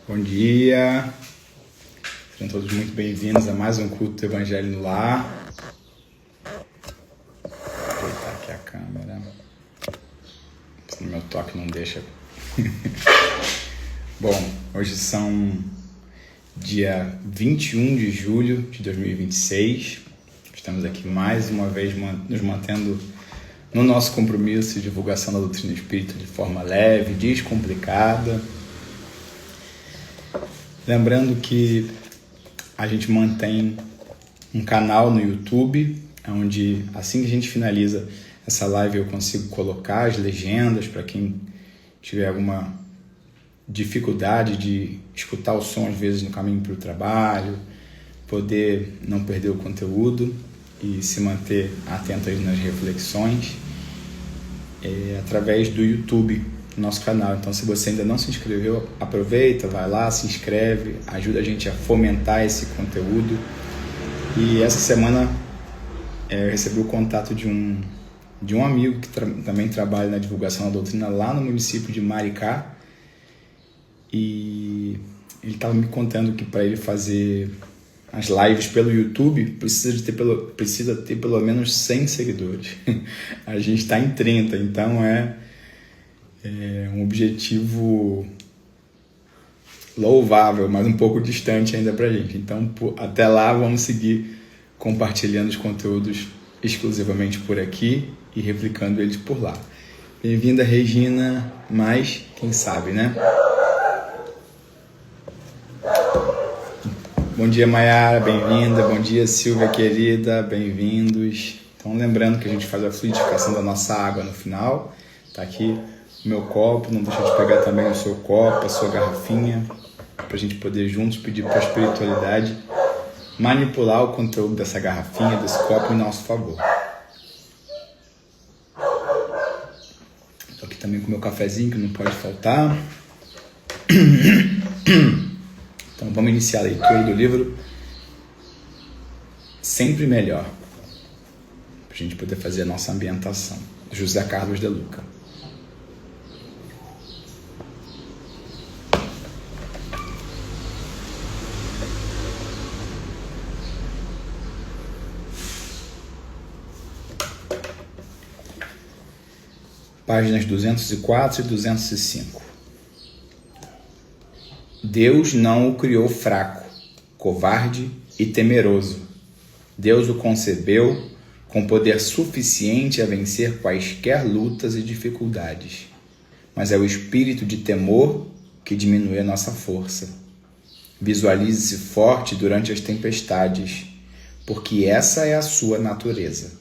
Bom dia, sejam todos muito bem-vindos a mais um culto do Evangelho no Lar. Vou ajeitar aqui a câmera, senão meu toque não deixa. Bom, hoje são dia 21 de julho de 2026. Estamos aqui mais uma vez nos mantendo no nosso compromisso de divulgação da doutrina espírita de forma leve, descomplicada. Lembrando que a gente mantém um canal no YouTube, onde assim que a gente finaliza essa live eu consigo colocar as legendas para quem tiver alguma dificuldade de escutar o som às vezes no caminho para o trabalho, poder não perder o conteúdo e se manter atento aí nas reflexões através do YouTube. Nosso canal. Então, se você ainda não se inscreveu, aproveita, vai lá, se inscreve, ajuda a gente a fomentar esse conteúdo. E essa semana eu recebi o contato de um amigo que também trabalha na divulgação da doutrina lá no município de Maricá, e ele estava me contando que para ele fazer as lives pelo YouTube precisa ter pelo menos 100 seguidores. A gente está em 30, então é um objetivo louvável, mas um pouco distante ainda pra gente. Então, até lá, vamos seguir compartilhando os conteúdos exclusivamente por aqui e replicando eles por lá. Bem-vinda, Regina, mas quem sabe, né? Bom dia, Maiara, bem-vinda. Bom dia, Silvia, querida, bem-vindos. Então, lembrando que a gente faz a fluidificação da nossa água no final. Tá aqui o meu copo, não deixa de pegar também o seu copo, a sua garrafinha, para a gente poder juntos pedir para a espiritualidade manipular o conteúdo dessa garrafinha, desse copo em nosso favor. Estou aqui também com o meu cafezinho, que não pode faltar. Então vamos iniciar a leitura do livro Sempre Melhor, para a gente poder fazer a nossa ambientação. José Carlos de Luca. Páginas 204 e 205. Deus não o criou fraco, covarde e temeroso. Deus o concebeu com poder suficiente a vencer quaisquer lutas e dificuldades. Mas é o espírito de temor que diminui a nossa força. Visualize-se forte durante as tempestades, porque essa é a sua natureza.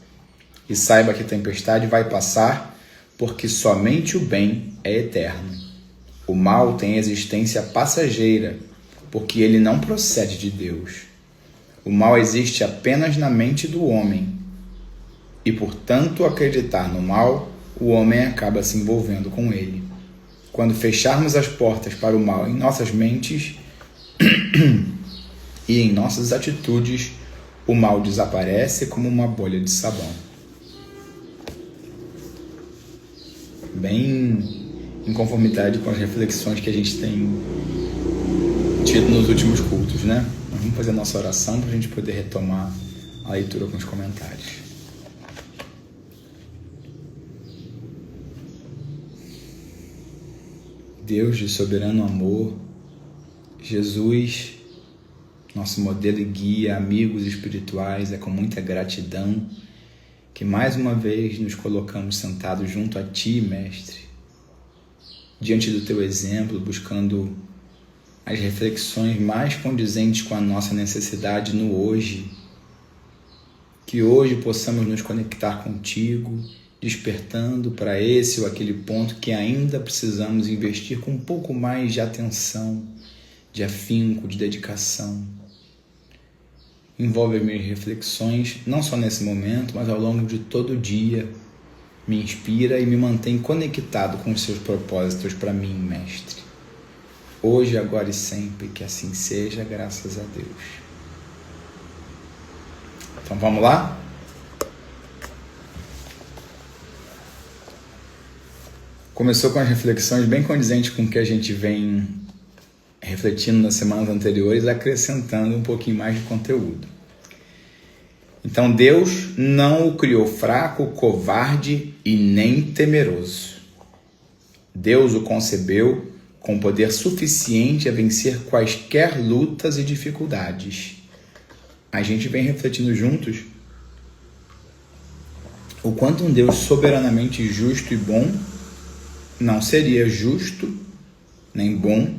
E saiba que a tempestade vai passar, porque somente o bem é eterno. O mal tem existência passageira, porque ele não procede de Deus. O mal existe apenas na mente do homem, e por tanto acreditar no mal, o homem acaba se envolvendo com ele. Quando fecharmos as portas para o mal em nossas mentes e em nossas atitudes, o mal desaparece como uma bolha de sabão. Bem em conformidade com as reflexões que a gente tem tido nos últimos cultos, né? Nós vamos fazer a nossa oração para a gente poder retomar a leitura com os comentários. Deus de soberano amor, Jesus, nosso modelo e guia, amigos espirituais, é com muita gratidão que mais uma vez nos colocamos sentados junto a Ti, Mestre, diante do Teu exemplo, buscando as reflexões mais condizentes com a nossa necessidade no hoje. Que hoje possamos nos conectar contigo, despertando para esse ou aquele ponto que ainda precisamos investir com um pouco mais de atenção, de afinco, de dedicação. Envolve as minhas reflexões, não só nesse momento, mas ao longo de todo o dia. Me inspira e me mantém conectado com os seus propósitos para mim, Mestre. Hoje, agora e sempre, que assim seja, graças a Deus. Então vamos lá? Começou com as reflexões bem condizentes com o que a gente vem refletindo nas semanas anteriores, acrescentando um pouquinho mais de conteúdo. Então, Deus não o criou fraco, covarde e nem temeroso. Deus o concebeu com poder suficiente a vencer quaisquer lutas e dificuldades. A gente vem refletindo juntos o quanto um Deus soberanamente justo e bom não seria justo nem bom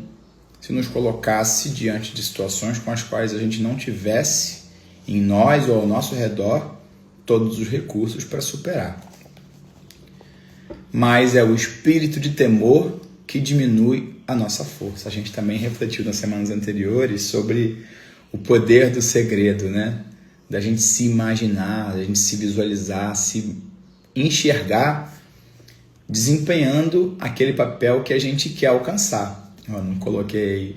se nos colocasse diante de situações com as quais a gente não tivesse em nós ou ao nosso redor todos os recursos para superar. Mas é o espírito de temor que diminui a nossa força. A gente também refletiu nas semanas anteriores sobre o poder do segredo, né? Da gente se imaginar, da gente se visualizar, se enxergar desempenhando aquele papel que a gente quer alcançar. Eu não coloquei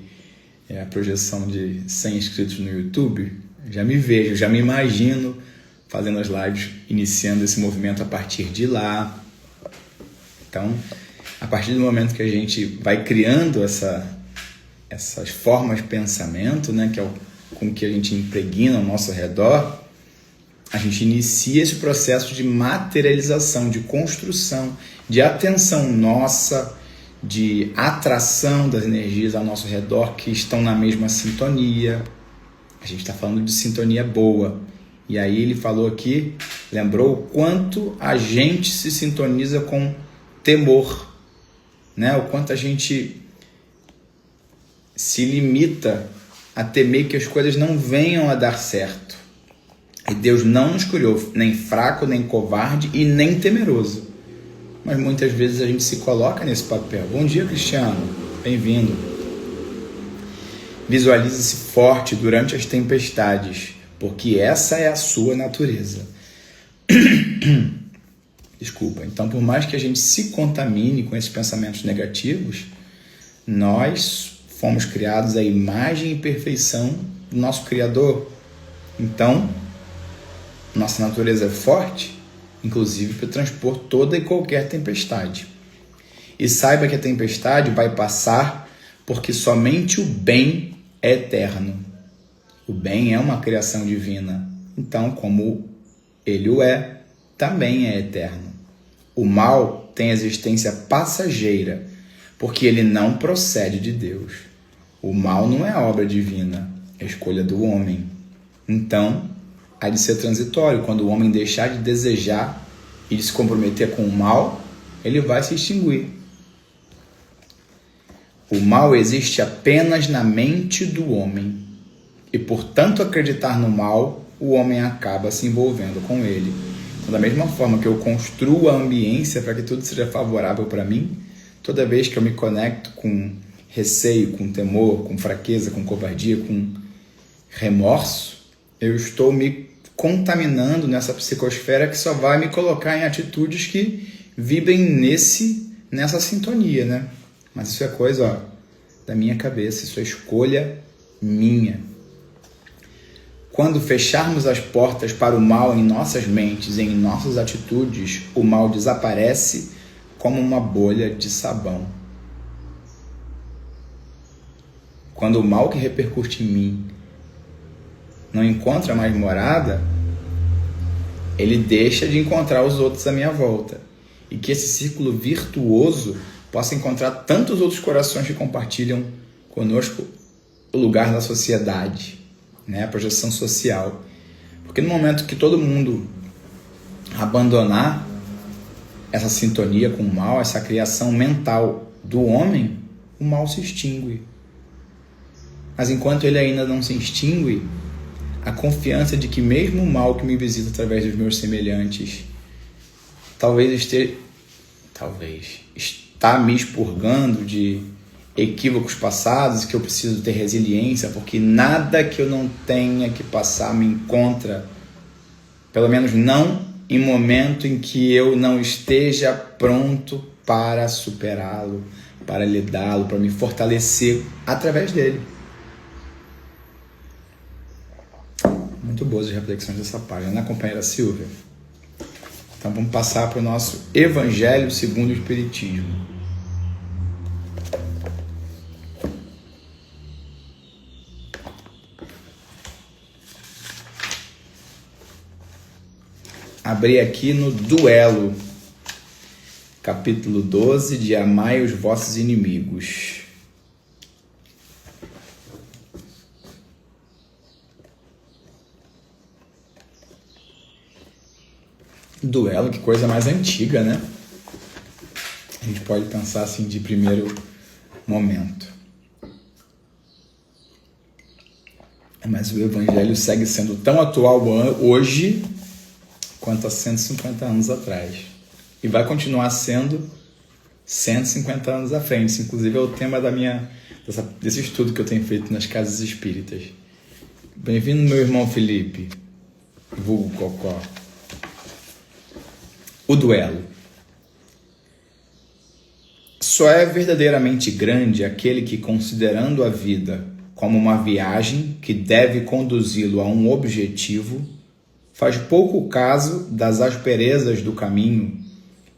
a projeção de 100 inscritos no YouTube, já me vejo, já me imagino fazendo as lives, iniciando esse movimento a partir de lá. Então, a partir do momento que a gente vai criando essas formas de pensamento, né, que é com que a gente impregna ao nosso redor, a gente inicia esse processo de materialização, de construção, de atenção nossa, de atração das energias ao nosso redor que estão na mesma sintonia. A gente está falando de sintonia boa. E aí ele falou aqui, lembrou o quanto a gente se sintoniza com temor, né? O quanto a gente se limita a temer que as coisas não venham a dar certo. E Deus não nos criou nem fraco, nem covarde e nem temeroso. Mas muitas vezes a gente se coloca nesse papel. Bom dia, Cristiano. Bem-vindo. Visualize-se forte durante as tempestades, porque essa é a sua natureza. Desculpa. Então, por mais que a gente se contamine com esses pensamentos negativos, nós fomos criados à imagem e perfeição do nosso Criador. Então, nossa natureza é forte, inclusive para transpor toda e qualquer tempestade. E saiba que a tempestade vai passar porque somente o bem é eterno. O bem é uma criação divina. Então, como ele o é, também é eterno. O mal tem existência passageira, porque ele não procede de Deus. O mal não é obra divina, é escolha do homem. Então, há de ser transitório. Quando o homem deixar de desejar e de se comprometer com o mal, ele vai se extinguir. O mal existe apenas na mente do homem. E por tanto acreditar no mal, o homem acaba se envolvendo com ele. Então, da mesma forma que eu construo a ambiência para que tudo seja favorável para mim, toda vez que eu me conecto com receio, com temor, com fraqueza, com covardia, com remorso, eu estou me contaminando nessa psicosfera que só vai me colocar em atitudes que vibrem nessa sintonia, né? Mas isso é coisa, da minha cabeça, isso é escolha minha. Quando fecharmos as portas para o mal em nossas mentes e em nossas atitudes, o mal desaparece como uma bolha de sabão. Quando o mal que repercute em mim não encontra mais morada, ele deixa de encontrar os outros à minha volta. E que esse círculo virtuoso possa encontrar tantos outros corações que compartilham conosco o lugar da sociedade, né? A projeção social. Porque no momento que todo mundo abandonar essa sintonia com o mal, essa criação mental do homem, o mal se extingue. Mas enquanto ele ainda não se extingue, a confiança de que mesmo o mal que me visita através dos meus semelhantes está me expurgando de equívocos passados, que eu preciso ter resiliência, porque nada que eu não tenha que passar me encontra, pelo menos não em momento em que eu não esteja pronto para superá-lo, para lidá-lo, para me fortalecer através dele. Muito boas as reflexões dessa página, né, companheira Silvia? Então vamos passar para o nosso Evangelho segundo o Espiritismo. abrir aqui no Duelo, capítulo 12, de Amai os vossos inimigos. Duelo, que coisa mais antiga, né? A gente pode pensar assim de primeiro momento. Mas o Evangelho segue sendo tão atual hoje quanto há 150 anos atrás. E vai continuar sendo 150 anos à frente. Isso, inclusive, é o tema desse estudo que eu tenho feito nas casas espíritas. Bem-vindo, meu irmão Felipe, vulgo Cocó. O duelo. Só é verdadeiramente grande aquele que, considerando a vida como uma viagem que deve conduzi-lo a um objetivo, faz pouco caso das asperezas do caminho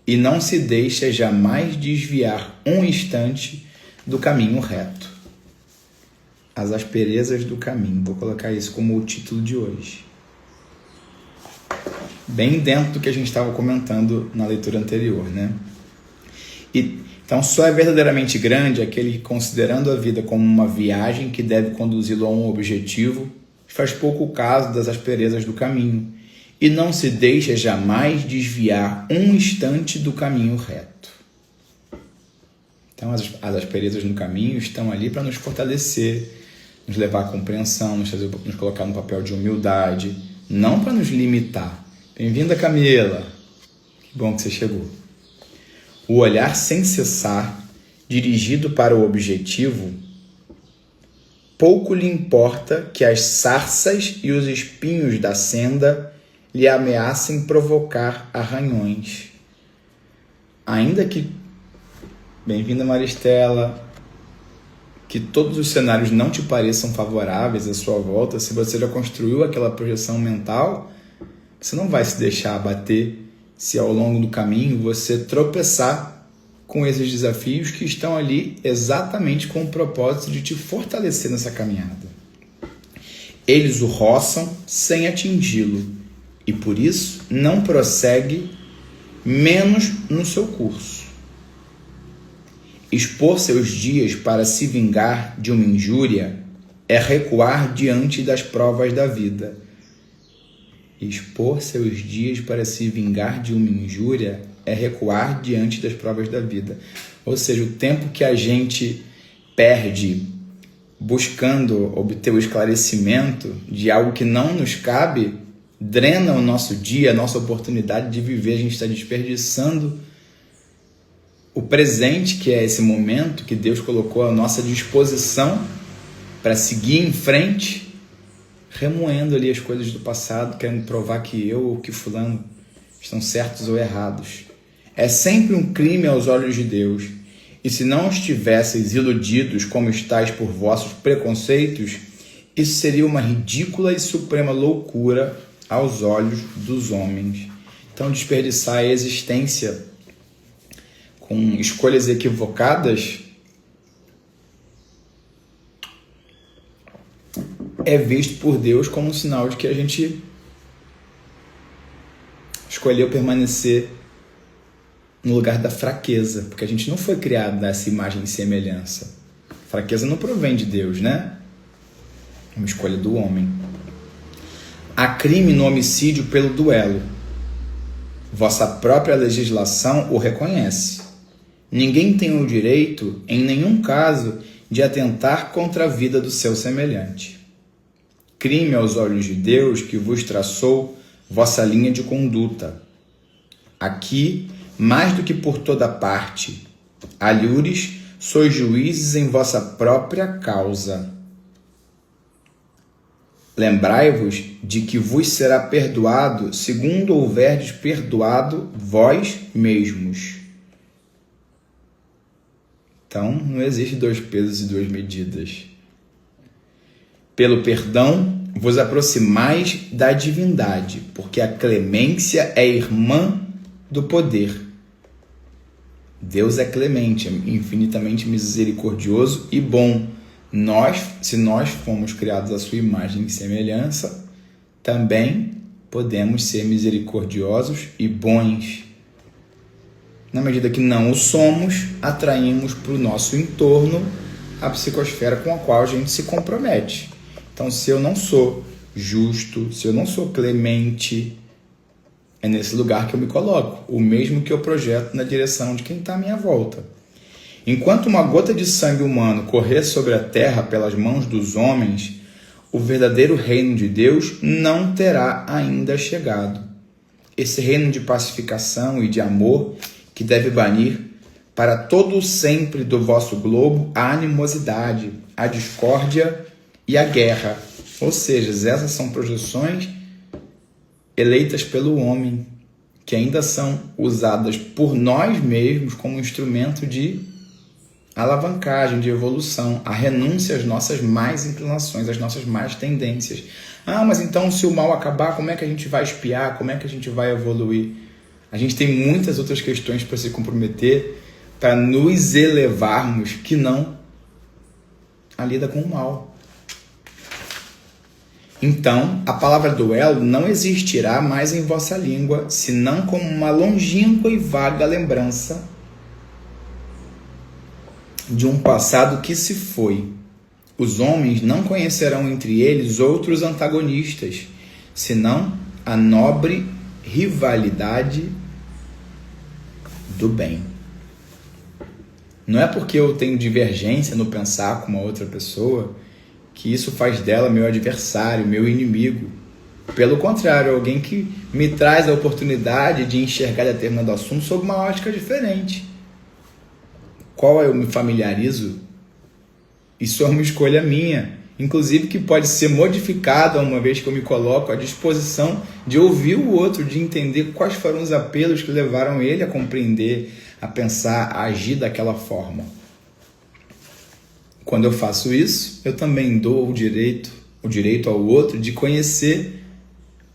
e não se deixa jamais desviar um instante do caminho reto. As asperezas do caminho. Vou colocar isso como o título de hoje. Bem dentro do que a gente estava comentando na leitura anterior, né? Então, só é verdadeiramente grande aquele que, considerando a vida como uma viagem que deve conduzi-lo a um objetivo, faz pouco caso das asperezas do caminho e não se deixa jamais desviar um instante do caminho reto. Então, as asperezas no caminho estão ali para nos fortalecer, nos levar à compreensão, nos colocar no papel de humildade, não para nos limitar. Bem-vinda, Camila. Que bom que você chegou. O olhar sem cessar, dirigido para o objetivo, pouco lhe importa que as sarças e os espinhos da senda lhe ameacem provocar arranhões. Ainda que, bem-vinda, Maristela, que todos os cenários não te pareçam favoráveis à sua volta, se você já construiu aquela projeção mental, você não vai se deixar abater se ao longo do caminho você tropeçar com esses desafios que estão ali exatamente com o propósito de te fortalecer nessa caminhada. Eles o roçam sem atingi-lo e por isso não prossegue menos no seu curso. Expor seus dias para se vingar de uma injúria é recuar diante das provas da vida. Expor seus dias para se vingar de uma injúria é recuar diante das provas da vida. Ou seja, o tempo que a gente perde buscando obter o esclarecimento de algo que não nos cabe, drena o nosso dia, a nossa oportunidade de viver. A gente está desperdiçando o presente, que é esse momento que Deus colocou à nossa disposição para seguir em frente, remoendo ali as coisas do passado, querendo provar que eu ou que fulano estão certos ou errados. É sempre um crime aos olhos de Deus. E se não estivesseis iludidos como estáis por vossos preconceitos, isso seria uma ridícula e suprema loucura aos olhos dos homens. Então, desperdiçar a existência com escolhas equivocadas é visto por Deus como um sinal de que a gente escolheu permanecer no lugar da fraqueza, porque a gente não foi criado nessa imagem e semelhança. Fraqueza não provém de Deus, né? É uma escolha do homem. Há crime no homicídio pelo duelo. Vossa própria legislação o reconhece. Ninguém tem o direito, em nenhum caso, de atentar contra a vida do seu semelhante. Crime aos olhos de Deus que vos traçou vossa linha de conduta. Aqui, mais do que por toda parte, alhures, sois juízes em vossa própria causa. Lembrai-vos de que vos será perdoado segundo houverdes perdoado vós mesmos. Então, não existe dois pesos e duas medidas. Pelo perdão, vos aproximais da divindade, porque a clemência é irmã do poder. Deus é clemente, infinitamente misericordioso e bom. Se nós fomos criados à sua imagem e semelhança, também podemos ser misericordiosos e bons. Na medida que não o somos, atraímos para o nosso entorno a psicosfera com a qual a gente se compromete. Então, se eu não sou justo, se eu não sou clemente, é nesse lugar que eu me coloco, o mesmo que eu projeto na direção de quem está à minha volta. Enquanto uma gota de sangue humano correr sobre a terra pelas mãos dos homens, o verdadeiro reino de Deus não terá ainda chegado. Esse reino de pacificação e de amor que deve banir para todo o sempre do vosso globo a animosidade, a discórdia e a guerra. Ou seja, essas são projeções eleitas pelo homem, que ainda são usadas por nós mesmos como instrumento de alavancagem, de evolução, a renúncia às nossas más inclinações, às nossas más tendências. Mas então se o mal acabar, como é que a gente vai espiar? Como é que a gente vai evoluir? A gente tem muitas outras questões para se comprometer, para nos elevarmos, que não a lida com o mal. Então, a palavra duelo não existirá mais em vossa língua, senão como uma longínqua e vaga lembrança de um passado que se foi. Os homens não conhecerão entre eles outros antagonistas, senão a nobre rivalidade do bem. Não é porque eu tenho divergência no pensar com uma outra pessoa que isso faz dela meu adversário, meu inimigo. Pelo contrário, alguém que me traz a oportunidade de enxergar determinado assunto sob uma ótica diferente. Qual eu me familiarizo? Isso é uma escolha minha, inclusive que pode ser modificada uma vez que eu me coloco à disposição de ouvir o outro, de entender quais foram os apelos que levaram ele a compreender, a pensar, a agir daquela forma. Quando eu faço isso, eu também dou o direito ao outro de conhecer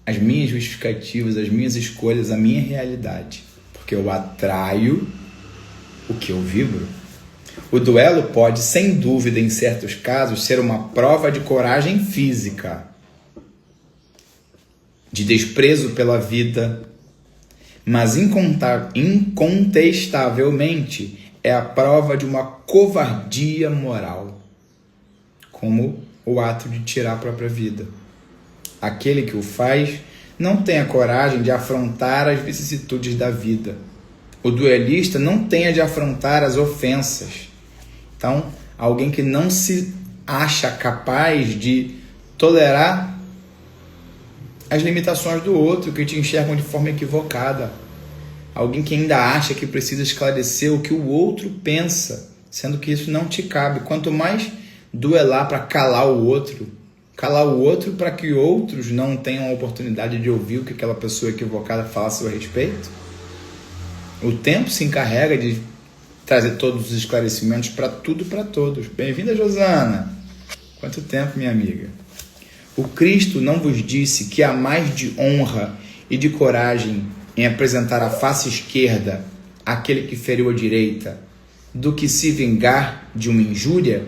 as minhas justificativas, as minhas escolhas, a minha realidade, porque eu atraio o que eu vibro. O duelo pode, sem dúvida, em certos casos, ser uma prova de coragem física, de desprezo pela vida, mas incontestavelmente é a prova de uma covardia moral, como o ato de tirar a própria vida. Aquele que o faz não tem a coragem de afrontar as vicissitudes da vida. O duelista não tem a de afrontar as ofensas. Então, alguém que não se acha capaz de tolerar as limitações do outro, que te enxergam de forma equivocada. Alguém que ainda acha que precisa esclarecer o que o outro pensa, sendo que isso não te cabe. Quanto mais duelar para calar o outro para que outros não tenham a oportunidade de ouvir o que aquela pessoa equivocada fala a seu respeito, o tempo se encarrega de trazer todos os esclarecimentos para tudo e para todos. Bem-vinda, Josana! Quanto tempo, minha amiga? O Cristo não vos disse que há mais de honra e de coragem em apresentar a face esquerda àquele que feriu a direita do que se vingar de uma injúria?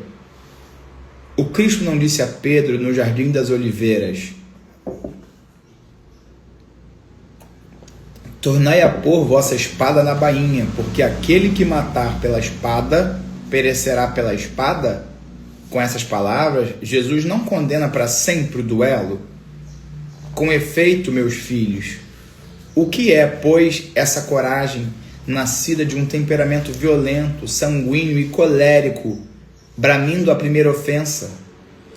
O Cristo não disse a Pedro no Jardim das Oliveiras: tornai a pôr vossa espada na bainha, porque aquele que matar pela espada perecerá pela espada? Com essas palavras, Jesus não condena para sempre o duelo? Com efeito, meus filhos, o que é, pois, essa coragem nascida de um temperamento violento, sanguíneo e colérico, bramindo a primeira ofensa?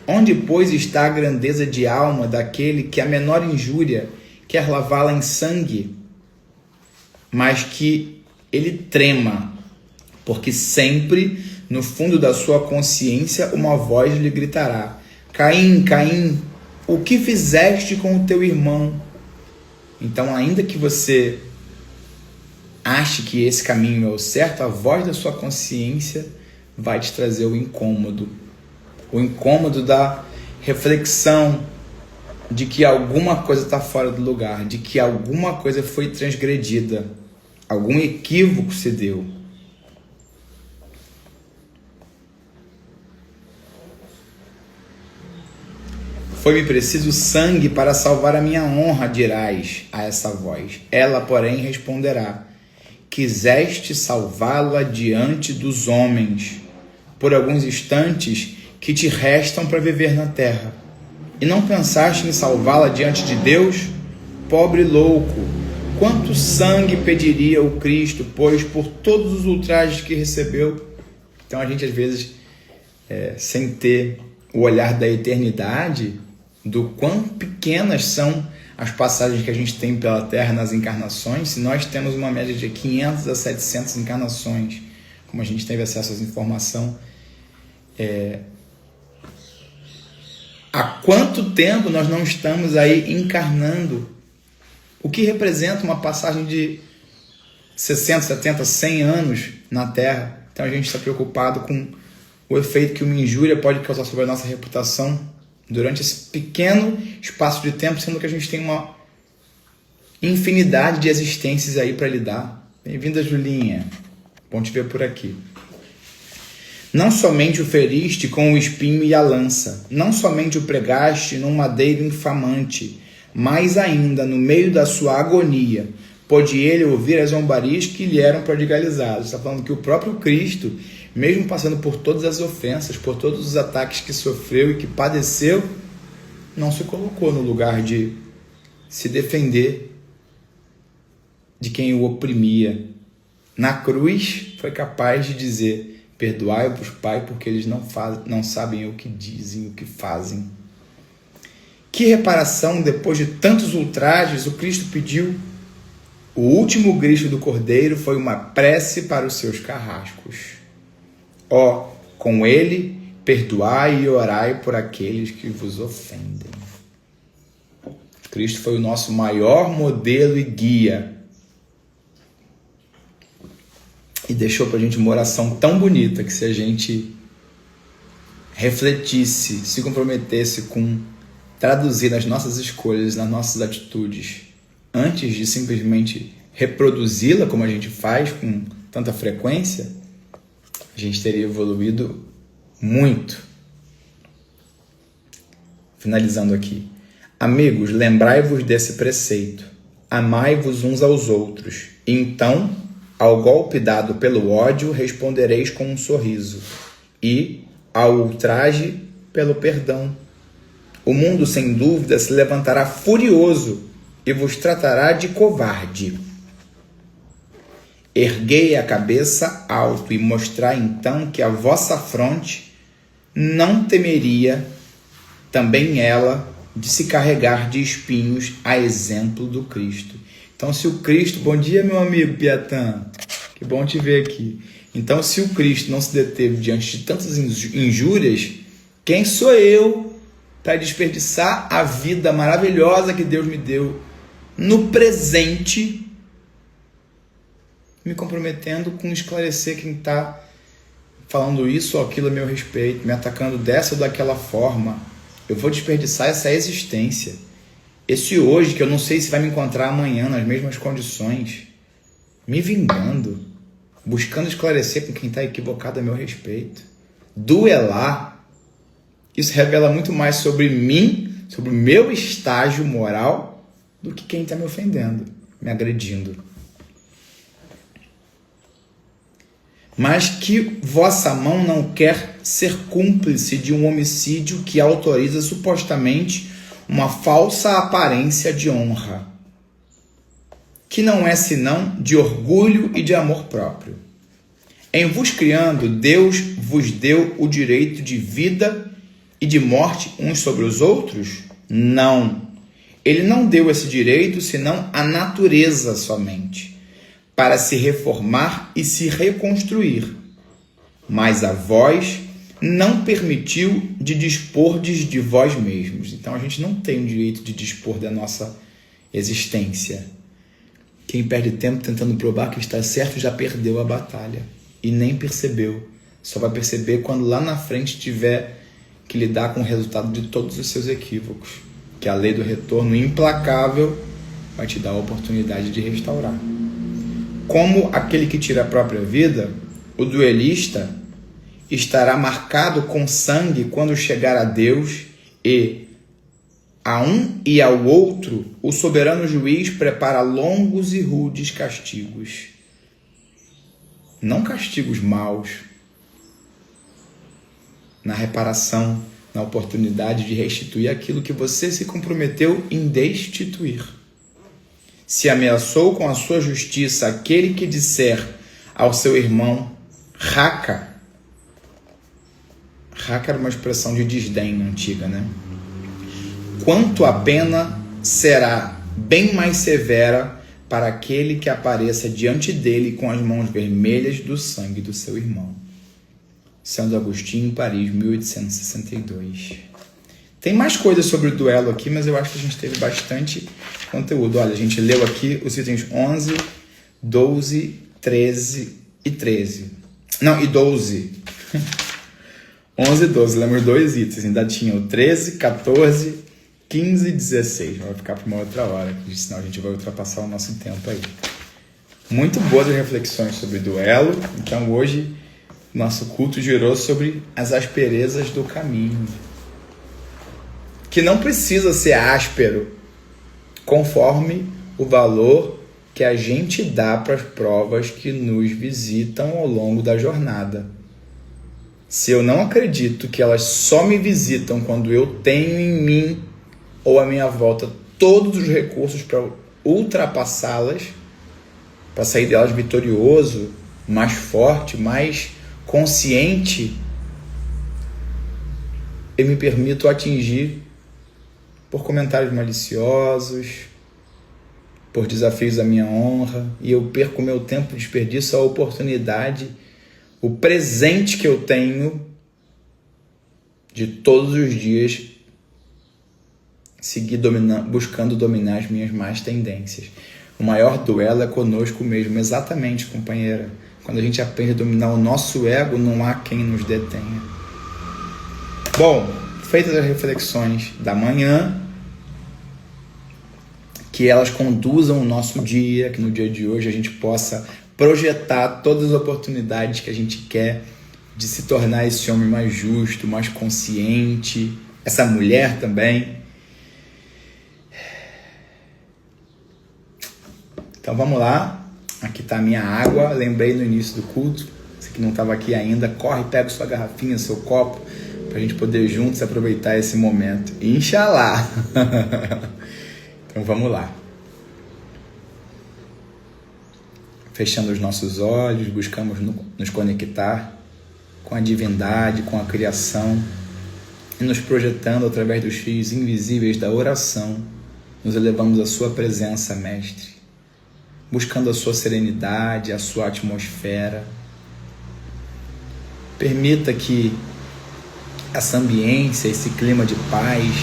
Onde, pois, está a grandeza de alma daquele que a menor injúria quer lavá-la em sangue, mas que ele trema, porque sempre, no fundo da sua consciência, uma voz lhe gritará: Caim, Caim, o que fizeste com o teu irmão? Então, ainda que você ache que esse caminho é o certo, a voz da sua consciência vai te trazer o incômodo da reflexão de que alguma coisa está fora do lugar, de que alguma coisa foi transgredida, algum equívoco se deu. Foi-me preciso sangue para salvar a minha honra, dirás a essa voz. Ela, porém, responderá: quiseste salvá-la diante dos homens, por alguns instantes que te restam para viver na terra. E não pensaste em salvá-la diante de Deus? Pobre louco, quanto sangue pediria o Cristo, pois, por todos os ultrajes que recebeu? Então a gente, às vezes, sem ter o olhar da eternidade, do quão pequenas são as passagens que a gente tem pela Terra nas encarnações, se nós temos uma média de 500 a 700 encarnações, como a gente teve acesso a essa informação, há quanto tempo nós não estamos aí encarnando? O que representa uma passagem de 60, 70, 100 anos na Terra? Então a gente está preocupado com o efeito que uma injúria pode causar sobre a nossa reputação durante esse pequeno espaço de tempo, sendo que a gente tem uma infinidade de existências aí para lidar. Bem-vinda, Julinha. Bom te ver por aqui. Não somente o feriste com o espinho e a lança, não somente o pregaste num madeiro infamante, mas ainda, no meio da sua agonia, pôde ele ouvir as zombarias que lhe eram prodigalizadas. Está falando que o próprio Cristo, mesmo passando por todas as ofensas, por todos os ataques que sofreu e que padeceu, não se colocou no lugar de se defender de quem o oprimia. Na cruz, foi capaz de dizer: perdoai-vos, Pai, porque eles não sabem o que dizem, o que fazem. Que reparação, depois de tantos ultrajes, o Cristo pediu? O último grito do Cordeiro foi uma prece para os seus carrascos. Ó, com ele, perdoai e orai por aqueles que vos ofendem. Cristo foi o nosso maior modelo e guia. E deixou para a gente uma oração tão bonita que, se a gente refletisse, se comprometesse com traduzir nas nossas escolhas, nas nossas atitudes, antes de simplesmente reproduzi-la como a gente faz com tanta frequência, a gente teria evoluído muito. Finalizando aqui. Amigos, lembrai-vos desse preceito. Amai-vos uns aos outros. Então, ao golpe dado pelo ódio, respondereis com um sorriso. E, ao ultraje, pelo perdão. O mundo, sem dúvida, se levantará furioso e vos tratará de covarde. Erguei a cabeça alto e mostrai então que a vossa fronte não temeria também ela de se carregar de espinhos, a exemplo do Cristo. Então, se o Cristo... Bom dia, meu amigo Piatã. Que bom te ver aqui. Então, se o Cristo não se deteve diante de tantas injúrias, quem sou eu para desperdiçar a vida maravilhosa que Deus me deu no presente, me comprometendo com esclarecer quem está falando isso ou aquilo a meu respeito, me atacando dessa ou daquela forma? Eu vou desperdiçar essa existência, esse hoje que eu não sei se vai me encontrar amanhã nas mesmas condições, me vingando, buscando esclarecer com quem está equivocado a meu respeito, duelar. Isso revela muito mais sobre mim, sobre o meu estágio moral, do que quem está me ofendendo, me agredindo. Mas que vossa mão não quer ser cúmplice de um homicídio que autoriza supostamente uma falsa aparência de honra, que não é senão de orgulho e de amor próprio. Em vos criando, Deus vos deu o direito de vida e de morte uns sobre os outros? Não. Ele não deu esse direito senão à natureza somente, para se reformar e se reconstruir. Mas a vós não permitiu de dispordes de vós mesmos. Então a gente não tem o direito de dispor da nossa existência. Quem perde tempo tentando provar que está certo já perdeu a batalha e nem percebeu. Só vai perceber quando lá na frente tiver que lidar com o resultado de todos os seus equívocos, que a lei do retorno implacável vai te dar a oportunidade de restaurar. Como aquele que tira a própria vida, o duelista estará marcado com sangue quando chegar a Deus e, A um e ao outro, o soberano juiz prepara longos e rudes castigos. Não castigos maus. Na reparação, na oportunidade de restituir aquilo que você se comprometeu em destituir. Se ameaçou com a sua justiça aquele que disser ao seu irmão, raca. Raca era uma expressão de desdém antiga, né? Quanto a pena será bem mais severa para aquele que apareça diante dele com as mãos vermelhas do sangue do seu irmão. Santo Agostinho, Paris, 1862. Tem mais coisas sobre o duelo aqui, mas eu acho que a gente teve bastante conteúdo. Olha, a gente leu aqui os itens 11, 12, 13 e 13. Não, e 12. 11 e 12, lembra os dois itens. Ainda tinha o 13, 14, 15 e 16. Vai ficar para uma outra hora, senão a gente vai ultrapassar o nosso tempo aí. Muito boas as reflexões sobre duelo. Então hoje nosso culto girou sobre as asperezas do caminho. Que não precisa ser áspero, conforme o valor que a gente dá para as provas que nos visitam ao longo da jornada. Se eu não acredito que elas só me visitam quando eu tenho em mim ou à minha volta todos os recursos para ultrapassá-las, para sair delas vitorioso, mais forte, mais consciente, eu me permito atingir por comentários maliciosos, por desafios à minha honra, e eu perco meu tempo, desperdiço a oportunidade, o presente que eu tenho de todos os dias seguir buscando dominar as minhas más tendências. O maior duelo é conosco mesmo, exatamente, companheira. Quando a gente aprende a dominar o nosso ego, não há quem nos detenha. Bom, feitas as reflexões da manhã, que elas conduzam o nosso dia, que no dia de hoje a gente possa projetar todas as oportunidades que a gente quer de se tornar esse homem mais justo, mais consciente, essa mulher também. Então vamos lá, aqui está a minha água, lembrei no início do culto, você que não estava aqui ainda, corre, pega sua garrafinha, seu copo, para a gente poder juntos aproveitar esse momento. Inxalá! Então vamos lá. Fechando os nossos olhos, buscamos nos conectar com a divindade, com a criação, e nos projetando através dos fios invisíveis da oração, nos elevamos à sua presença, Mestre, buscando a sua serenidade, a sua atmosfera. Permita que essa ambiência, esse clima de paz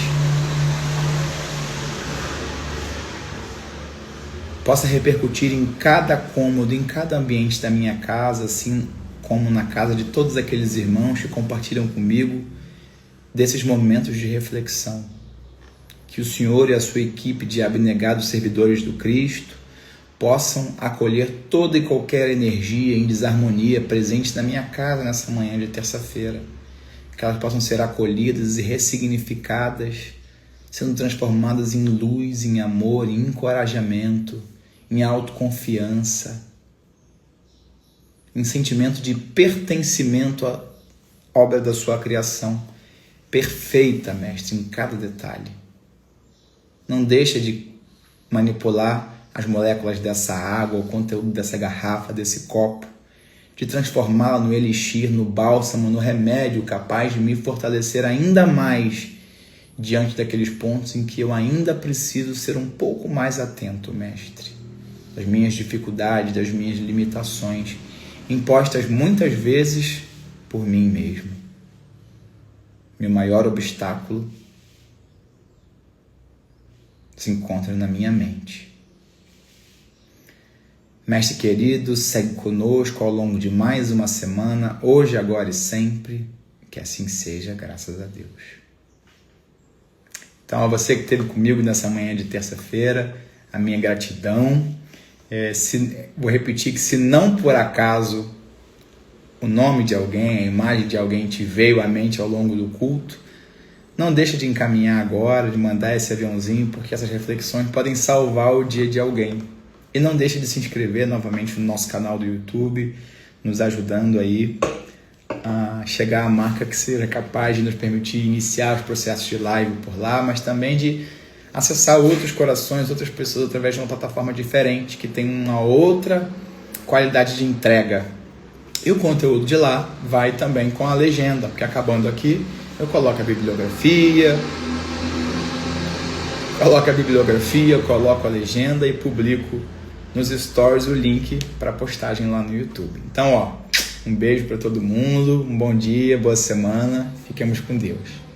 possa repercutir em cada cômodo, em cada ambiente da minha casa, assim como na casa de todos aqueles irmãos que compartilham comigo desses momentos de reflexão. Que o Senhor e a sua equipe de abnegados servidores do Cristo possam acolher toda e qualquer energia em desarmonia presente na minha casa nessa manhã de terça-feira. Que elas possam ser acolhidas e ressignificadas, sendo transformadas em luz, em amor, em encorajamento, em autoconfiança, em sentimento de pertencimento à obra da sua criação perfeita, Mestre, em cada detalhe. Não deixa de manipular as moléculas dessa água, o conteúdo dessa garrafa, desse copo, de transformá-la no elixir, no bálsamo, no remédio capaz de me fortalecer ainda mais diante daqueles pontos em que eu ainda preciso ser um pouco mais atento, Mestre, das minhas dificuldades, das minhas limitações, impostas muitas vezes por mim mesmo. Meu maior obstáculo se encontra na minha mente. Mestre querido, segue conosco ao longo de mais uma semana, hoje, agora e sempre, que assim seja, graças a Deus. Então, a você que esteve comigo nessa manhã de terça-feira, a minha gratidão. Vou repetir que se não por acaso o nome de alguém, a imagem de alguém te veio à mente ao longo do culto, Não deixa de encaminhar agora, de mandar esse aviãozinho, porque essas reflexões podem salvar o dia de alguém. E não deixa de se inscrever novamente no nosso canal do YouTube, nos ajudando aí a chegar à marca que seja capaz de nos permitir iniciar os processos de live por lá, mas também de acessar outros corações, outras pessoas através de uma plataforma diferente, que tem uma outra qualidade de entrega. E o conteúdo de lá vai também com a legenda, porque acabando aqui eu coloco a bibliografia, coloco a legenda e publico nos stories o link para postagem lá no YouTube. Então, um beijo para todo mundo, um bom dia, boa semana, fiquemos com Deus.